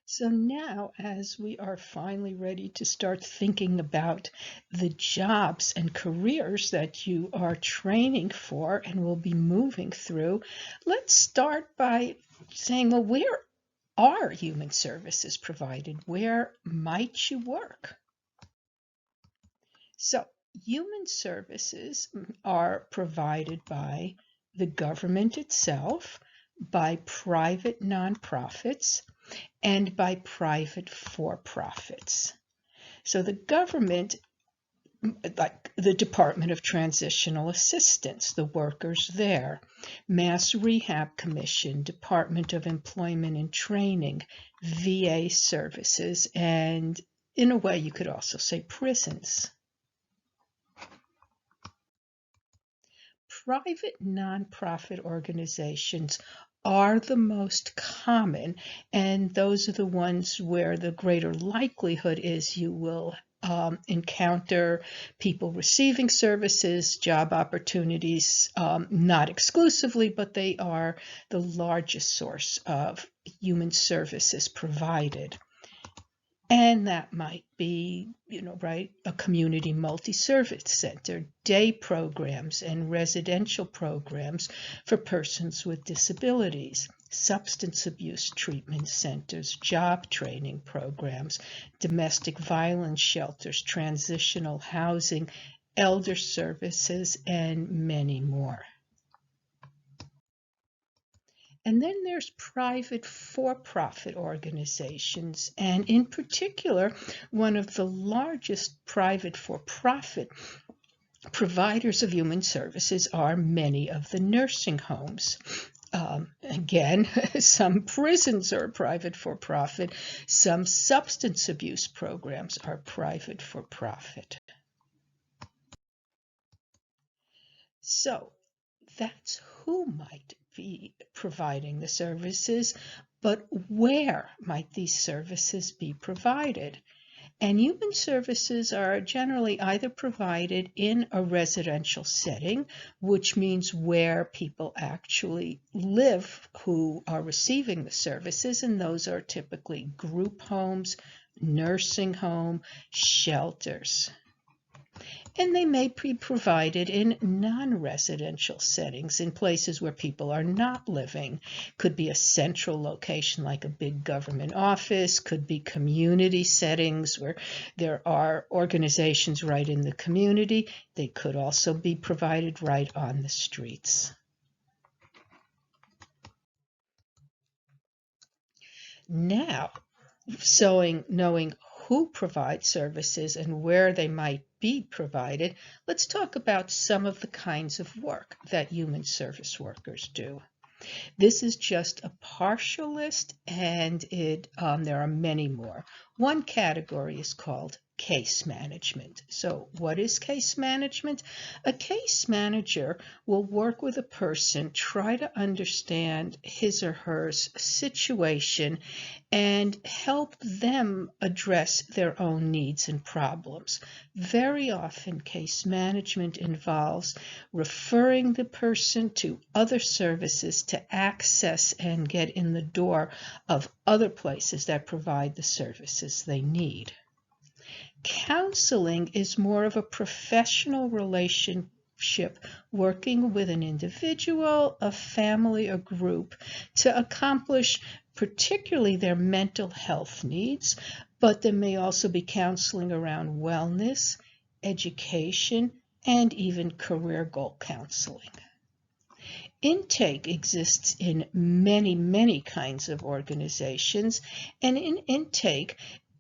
So now, as we are finally ready to start thinking about the jobs and careers that you are training for and will be moving through, let's start by saying, well, where are human services provided? Where might you work? So, human services are provided by the government itself, by private nonprofits, and by private for-profits. So the government, like the Department of Transitional Assistance, the workers there, Mass Rehab Commission, Department of Employment and Training, VA services, and in a way you could also say prisons. Private nonprofit organizations are the most common, and those are the ones where the greater likelihood is you will encounter people receiving services, job opportunities, not exclusively, but they are the largest source of human services provided. And that might be, right, a community multi-service center, day programs and residential programs for persons with disabilities, substance abuse treatment centers, job training programs, domestic violence shelters, transitional housing, elder services, and many more. And then there's private for-profit organizations, and in particular, one of the largest private for-profit providers of human services are many of the nursing homes. Again, some prisons are private for-profit, some substance abuse programs are private for-profit. So that's who might be providing the services, but where might these services be provided? And human services are generally either provided in a residential setting, which means where people actually live who are receiving the services, and those are typically group homes, nursing home, shelters. And they may be provided in non-residential settings, in places where people are not living. Could be a central location like a big government office, could be community settings where there are organizations right in the community. They could also be provided right on the streets. Now, knowing who provides services and where they might be provided, let's talk about some of the kinds of work that human service workers do. This is just a partial list, and there are many more. One category is called case management. So what is case management? A case manager will work with a person, try to understand his or her situation, and help them address their own needs and problems. Very often, case management involves referring the person to other services to access and get in the door of other places that provide the services they need. Counseling is more of a professional relationship working with an individual, a family, a group to accomplish particularly their mental health needs, but there may also be counseling around wellness, education, and even career goal counseling. Intake exists in many, many kinds of organizations, and in intake,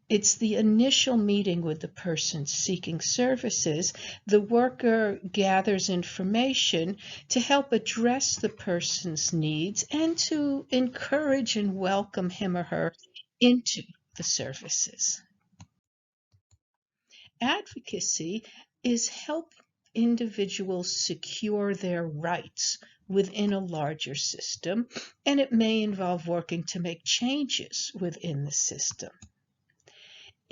it's the initial meeting with the person seeking services. The worker gathers information to help address the person's needs and to encourage and welcome him or her into the services. Advocacy is helping individuals secure their rights within a larger system, and it may involve working to make changes within the system.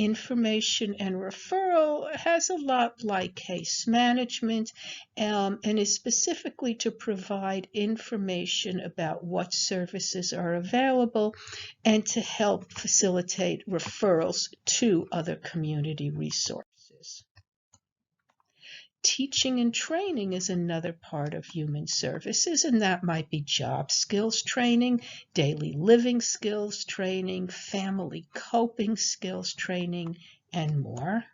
information and referral has a lot like case management, and is specifically to provide information about what services are available and to help facilitate referrals to other community resources. Teaching and training is another part of human services, and that might be job skills training, daily living skills training, family coping skills training, and more.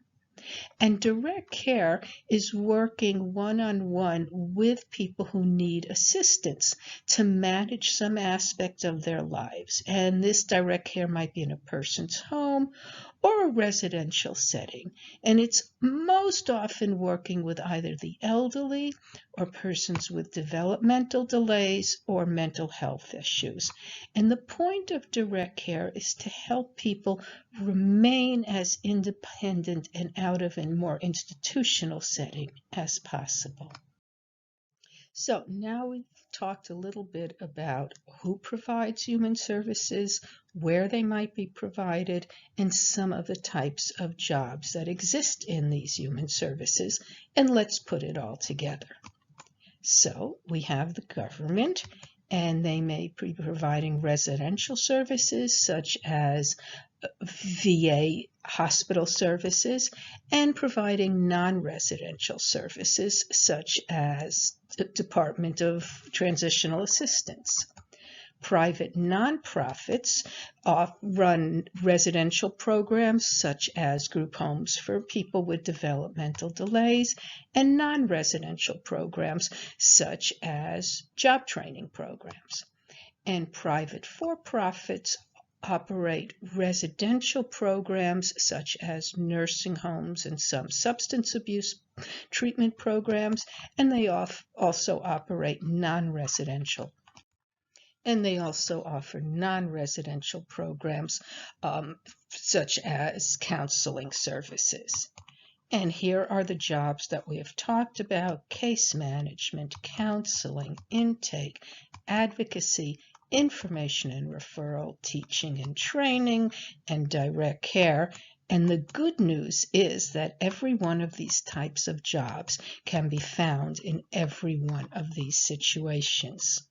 And direct care is working one-on-one with people who need assistance to manage some aspect of their lives. And this direct care might be in a person's home or a residential setting. And it's most often working with either the elderly or persons with developmental delays or mental health issues. And the point of direct care is to help people remain as independent and out of a more institutional setting as possible. So now we've talked a little bit about who provides human services, where they might be provided, and some of the types of jobs that exist in these human services. And let's put it all together. So we have the government, and they may be providing residential services such as VA hospital services, and providing non-residential services such as the Department of Transitional Assistance. Private nonprofits run residential programs such as group homes for people with developmental delays, and non-residential programs such as job training programs. And private for-profits operate residential programs such as nursing homes and some substance abuse treatment programs, and they also operate non-residential. And they also offer non-residential programs such as counseling services. And here are the jobs that we have talked about: case management, counseling, intake, advocacy, information and referral, teaching and training, and direct care. And the good news is that every one of these types of jobs can be found in every one of these situations.